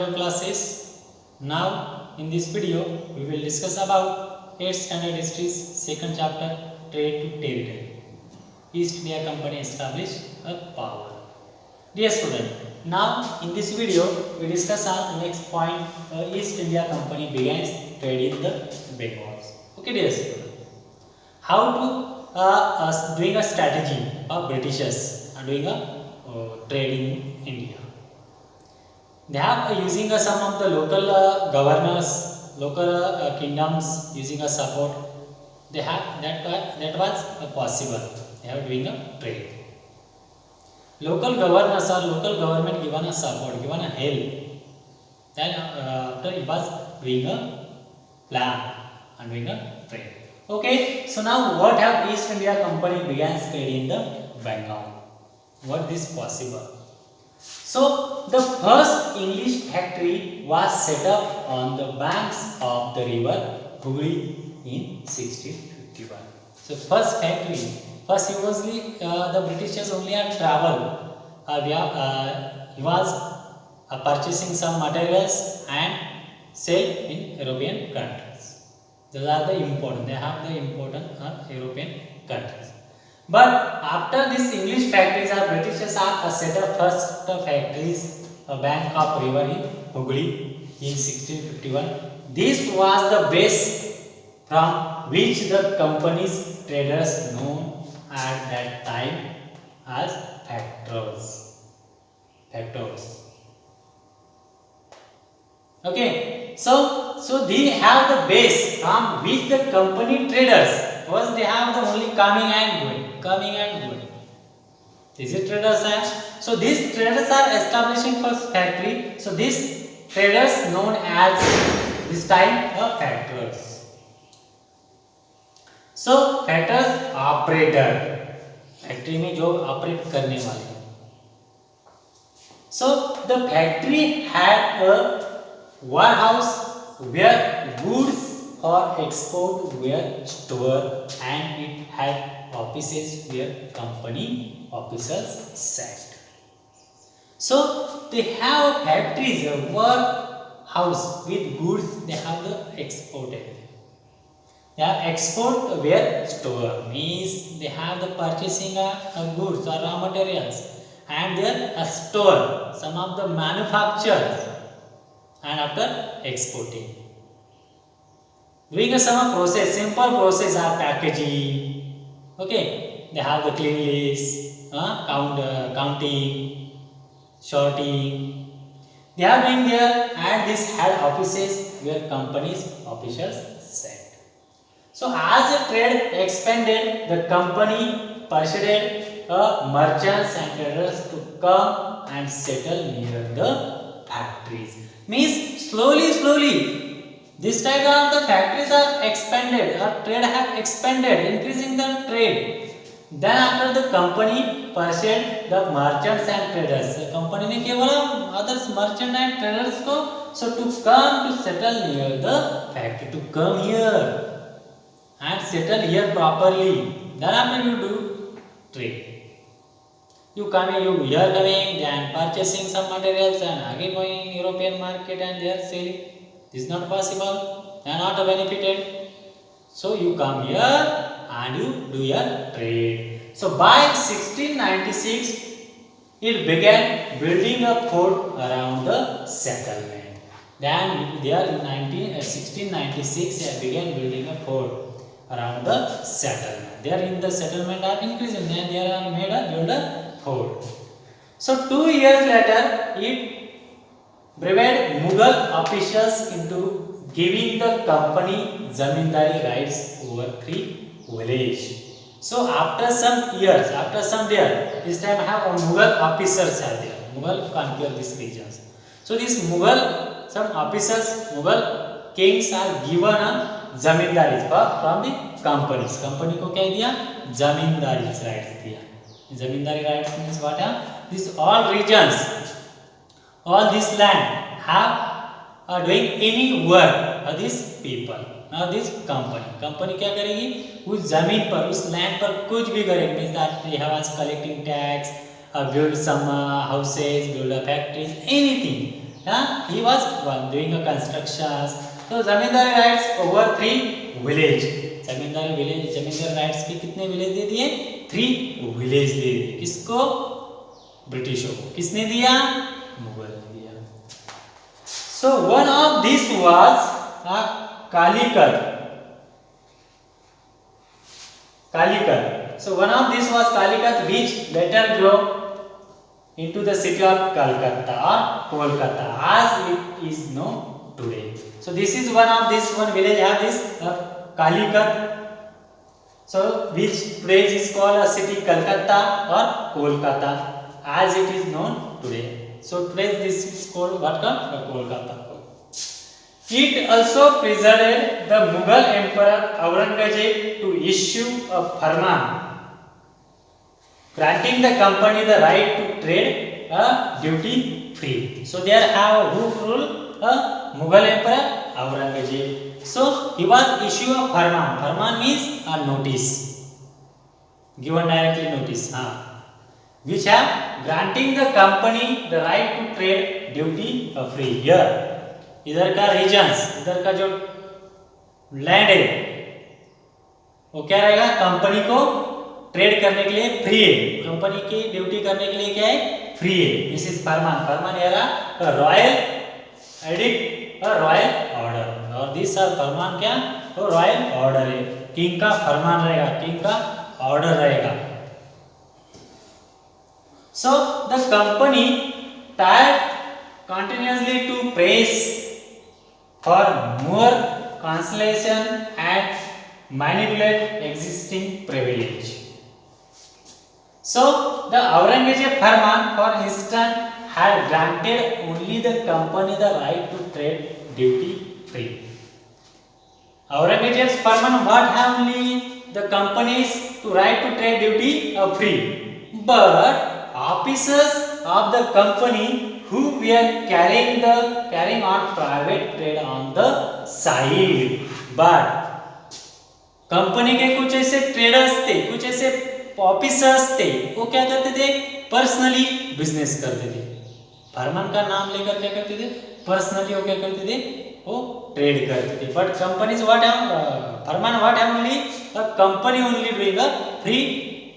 classes. Now in this video we will discuss about 8th standard history's second chapter, trade to territory. East India Company established a power. Dear student, now in this video we discuss our next point. East India Company began trading the Bengals. Okay, dear student, how to doing a strategy of Britishers and doing a trade in India. They have using some of the local governors, local kingdoms using a support. They have that was possible. They are doing a trade. Local governors or local government given a support, given a help. Then after it was doing a plan and doing a trade. Okay, so now what have East India Company began trading the Bengal? What is possible? So the first English factory was set up on the banks of the river Hooghly in 1651. So first factory, first usually the Britishers only had travel. He was purchasing some materials and sell in European countries. Those are the important. They have the important European countries. But after this English factories, our Britishers have set up first factories, a bank of river in Hooghly in 1651. This was the base from which the company's traders known at that time as factors. Okay, so they have the base from which the company traders. First, they have the only coming and going. These traders are. So these traders are establishing first factory. So these traders known as this time the factors. So factors operator. Factory में जो operate करने वाले. So the factory had a warehouse where goods for export were stored and it had offices where company officers sat. So they have factories, a warehouse with goods they have the exported. Yeah, export where store means they have the purchasing of goods or raw materials and there a store some of the manufacturers and after exporting. Doing some process, simple process are packaging. Okay, they have the cleanliness, counting, sorting. They are doing there, and this had offices where companies officials sat. So as the trade expanded, the company persuaded merchants and traders to come and settle near the factories. Means slowly. This type of the factories are expanded, or trade have expanded, increasing the trade. Then after the company pursued the merchants and traders. The company ने क्या बोला? Others merchant and traders को so to come to settle near the factory, to come here and settle here properly. Then after you do trade. You coming, then purchasing some materials and again going in European market and they are selling. This is not possible. They are not benefited. So you come here and you do your trade. So by 1696, it began building a fort around the settlement. Then there in 1696, they began building a fort around the settlement. There in the settlement are increasing. Then they are made a build a fort. So 2 years later, it bribed Mughal officials into giving the company zamindari rights over 3 villages. So after some years, this time have Mughal officers are there. Mughal conquer these regions. So these Mughal, some officers, Mughal kings are given a zamindari from the companies. Company को क्या दिया? Zamindari rights दिया. Zamindari rights means what? These all regions, all this land have doing any work for these people. Now this company क्या करेगी? उस जमीन पर, उस लैंड पर कुछ भी करेगी. Means that they have collecting tax, build some houses, build factories, anything. he was doing a construction. So zamindari rights over 3 village, zamindari rights के कितने विलेज दे दिए? 3 विलेज दे दिए। किसको? ब्रिटिशों को। किसने दिया? मुगल ने दिया। So one of this was Calicut. So one of this was Calicut, which later grew into the city of Calcutta or Kolkata as it is known today. So this is one village have this Calicut. So which place is called a city Calcutta or Kolkata as it is known today. So today this is called what? Kolkata. It also persuaded the Mughal Emperor Aurangzeb to issue a farman granting the company the right to trade duty free. So there have who rule? Mughal Emperor Aurangzeb. So he was issue a farman. Farman means a notice, given directly notice, which have granting the company the right to trade duty free. Here इधर का regions, इधर का जो land है वो क्या रहेगा? Company को ट्रेड करने के लिए फ्री है, कंपनी की ड्यूटी करने के लिए क्या है? फ्री है। दिस इज फरमान। फरमान यारा रॉयल एडिक्ट और रॉयल ऑर्डर, और दिस आर फरमान क्या? तो रॉयल ऑर्डर है, किंग का फरमान रहेगा, किंग का ऑर्डर रहेगा। So the company tried continuously to press for more concession and manipulate existing privilege. So the Aurangzeb Farman, for instance, had granted only the company the right to trade duty free. Aurangzeb's Farman what have only the companies to right to trade duty free, but officers of the company who were carrying on private trade on the side. But company के कुछ ऐसे traders थे, कुछ ऐसे officers थे, वो क्या करते थे? पर्सनली बिजनेस करते थे। फरमान का नाम लेकर क्या करते थे? पर्सनली वो क्या करते थे? वो ट्रेड करते थे। बट कंपनीज व्हाट हैव फरमान what have only a company only doing a free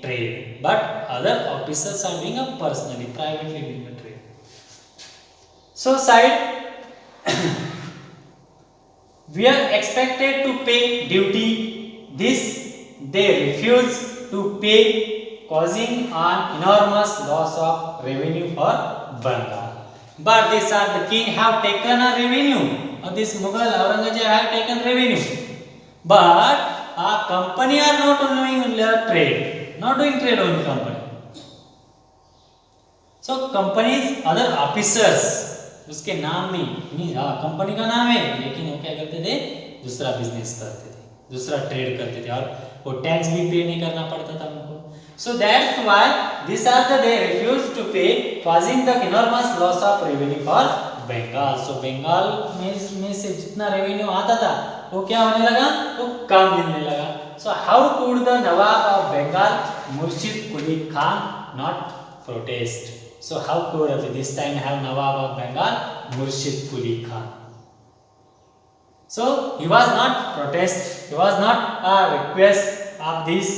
trade, but other officers are doing a personally privately doing a trade. So side we are expected to pay duty. This they refuse to pay, causing an enormous loss of revenue for Bengal. But this the king have taken a revenue. This Mughal Aurangzeb have taken revenue. But company are not doing trade, not doing trade on company. So companies other officers उसके नाम में company का नाम है, लेकिन वो क्या करते थे? दूसरा बिजनेस करते थे, दूसरा ट्रेड करते थे, और वो टैक्स भी पे नहीं करना पड़ता था उनको. So that's why this are the they refuse to pay, causing the enormous loss of revenue for Bengal. So Bengal में से जितना रेवेन्यू आता था वो क्या होने लगा? वो कम मिलने लगा. So how could the nawab of Bengal Murshid Quli Khan not protest? So how could this time have Nawab of Bengal Murshid Quli Khan? So he was not protest, he was not a request of this.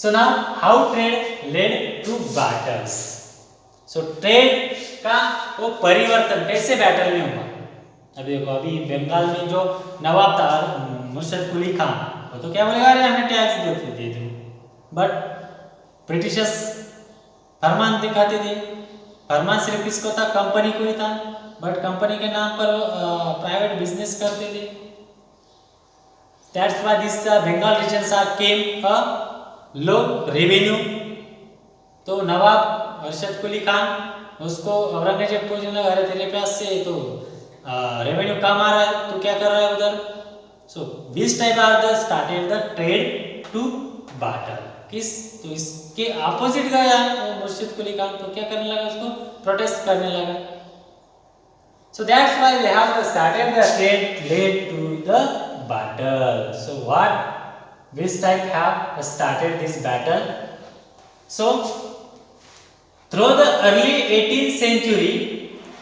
So now how trade led to battles? So trade का वो परिवर्तन कैसे battle में हुआ? अभी देखो, अभी बंगाल में जो नवाब था मुर्शिद कुली खान, वो तो क्या बोलेगा? अरे हमें टैक्स दे दो, बट ब्रिटिशर्स फरमान दिखाते थे. फरमान सिर्फ किसको था? कंपनी को ही था, बट कंपनी के नाम पर प्राइवेट बिजनेस करते थे. That's why this Bengal regions are came a low revenue. तो नवाब मुर्शिद कुली खान उसको औरंगजेब पूछने लगा, अरे तेरे पास से तो रेवेन्यू कम आ रहा है, तो क्या कर रहा है उधर? So this type are the started the trade to battle. किस तो इसके ऑपोजिट गया वो मुर्शिद कुली खान, तो क्या करने लगा? उसको प्रोटेस्ट करने लगा. So that's why they have started the trade led to the battle. So which type have started this battle? So through the early 18th century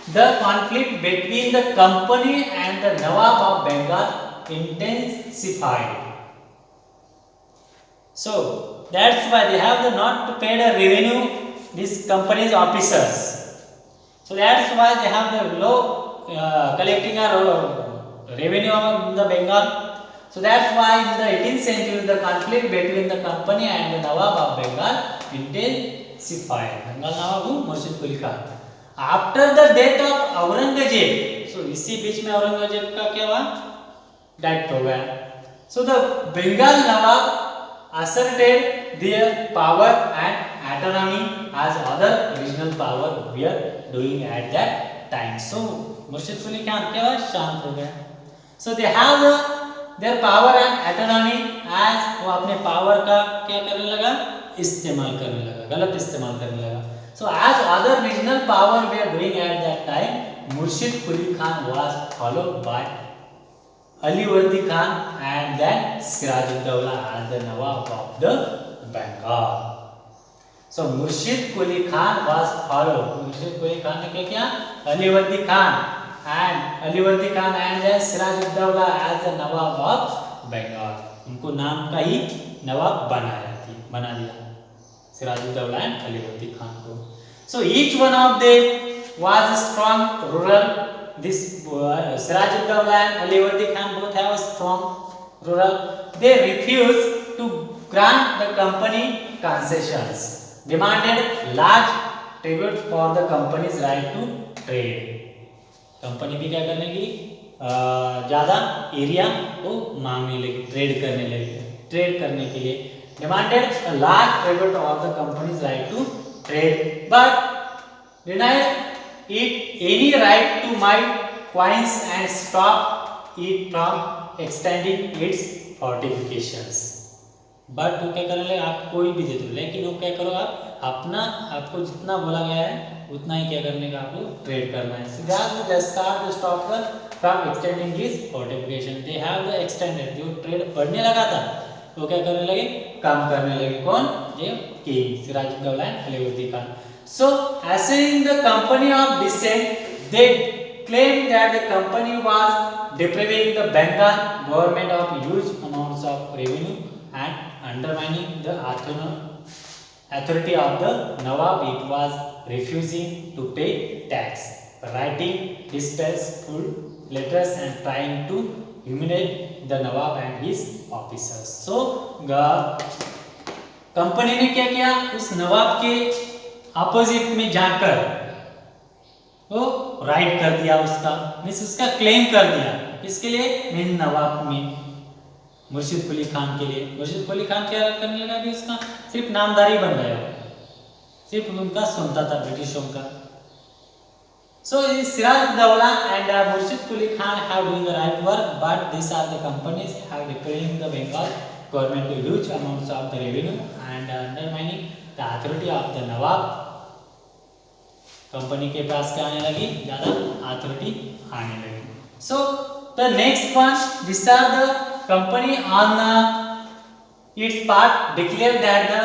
the conflict between the company and the Nawab of Bengal intensified. So that's why they have the not paid a revenue, these companies officers. So that's why they have the low collecting a revenue in the Bengal. So that's why in the 18th century the conflict between the company and the Nawab of Bengal intensified. Bengal Nawab who? Murshid Quli Khan. After the death of Aurangzeb, so इसी बीच में औरंगजेब का क्या हुआ? Death हो गया. So the Bengal Nawab asserted their power and autonomy as other regional power were doing at that time. So Murshid Quli Khan क्या हुआ? शांत हो गया. So they have their power and autonomy as वो अपने power का क्या करने लगा? इस्तेमाल करने लगा, गलत इस्तेमाल करने लगा. So as other regional power were doing at that time, Murshid Quli Khan was followed by Alivardi Khan and then Sirajuddaula as the Nawab of the Bengal. So Murshid Quli Khan was followed. Murshid Quli Khan ने क्या किया? Alivardi Khan and then Sirajuddaula as the Nawab of Bengal. उनको नाम का ही नवाब बना दिया Sirajuddaula and Alivardi Khan को. So each one of them was a strong rural. This Sirajuddaula and Alivardi Khan both have a strong rural. They refused to grant the company concessions, demanded large tribute for the company's right to trade. Company भी क्या करने लगी? ज़्यादा area को मांगने लगी, trade करने के लिए demanded a large tribute of the company's right to trade, but denied it any right to mine coins and stop it from extending its fortifications. But वो क्या करने लगे? आप कोई भी दे दो, लेकिन वो क्या करो? आप अपना, आपको जितना बोला गया है उतना ही क्या करने का? आपको ट्रेड करना है. So they start to stop from extending this fortification. They have the extended, जो ट्रेड बढ़ने लगा था वो क्या करने लगे? काम करने लगे. कौन? ये king Sirajuddaula and Alivardi Khan. So asserting the company of descent, they claimed that the company was depriving the Bengal government of huge amounts of revenue and undermining the authority of the Nawab. It was refusing to pay tax, writing disgraceful letters and trying to humiliate the Nawab and his officers. So company ने क्या किया? उस नवाब के opposite में जाकर वो right कर दिया, उसका क्लेम कर दिया. इसके लिए मीन नवाब में मुर्शिद कुली खान के लिए. मुर्शिद कुली खान क्या करने लगा? अभी उसका सिर्फ नामदारी बन गया, सिर्फ उनका सुनता था ब्रिटिशों का. So Sirajuddaula and Murshid Quli Khan have doing the right work, but these are the companies have depriving the Bengal government to huge amounts of the revenue and undermining the authority of the Nawab. Company के पास क्या आने लगी? ज़्यादा authority आने लगी. So the next one, these are the company on its part declared that the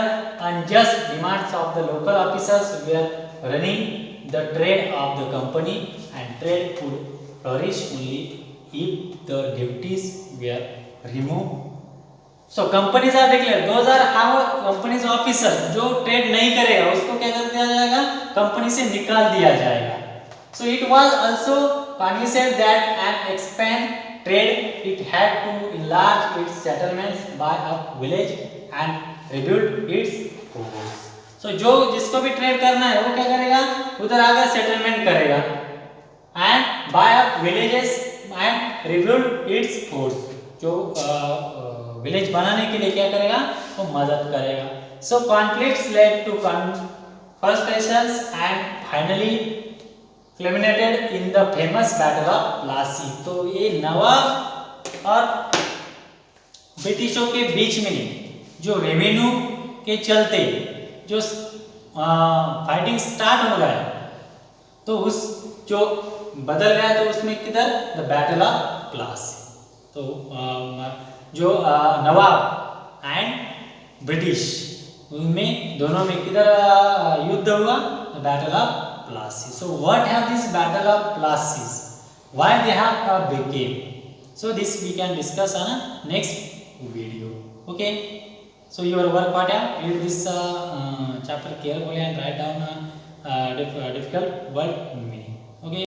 unjust demands of the local officers were running the trade of the company and trade could flourish only if the duties were removed. So companies are declared, those are how companies officer जो trade नहीं करेगा उसको क्या कर दिया जाएगा? Company से निकाल दिया जाएगा. So it was also punished that an expand trade, it had to enlarge its settlements, buy up village and rebuild its forts. So जो जिसको भी ट्रेड करना है वो क्या करेगा? उधर आकर सेटलमेंट करेगा and buy up villages and rebuild its forts. जो विलेज बनाने के लिए क्या करेगा? वो मदद करेगा. So conflicts led to confrontations and finally culminated in the famous battle of Plassey. तो ये नवाब और ब्रिटिशों के बीच में जो रेवेन्यू के चलते जो फाइटिंग स्टार्ट हो गया तो उस जो बदल गया तो उसमें किधर? The battle of Plassey. तो जो नवाब एंड ब्रिटिश उनमें दोनों में किधर युद्ध हुआ? The battle of Plassey. So what have this Battle of Plassey? Why they have became? So this we can discuss on a next video. Okay. So your work what have read this chapter carefully and write down difficult word meaning.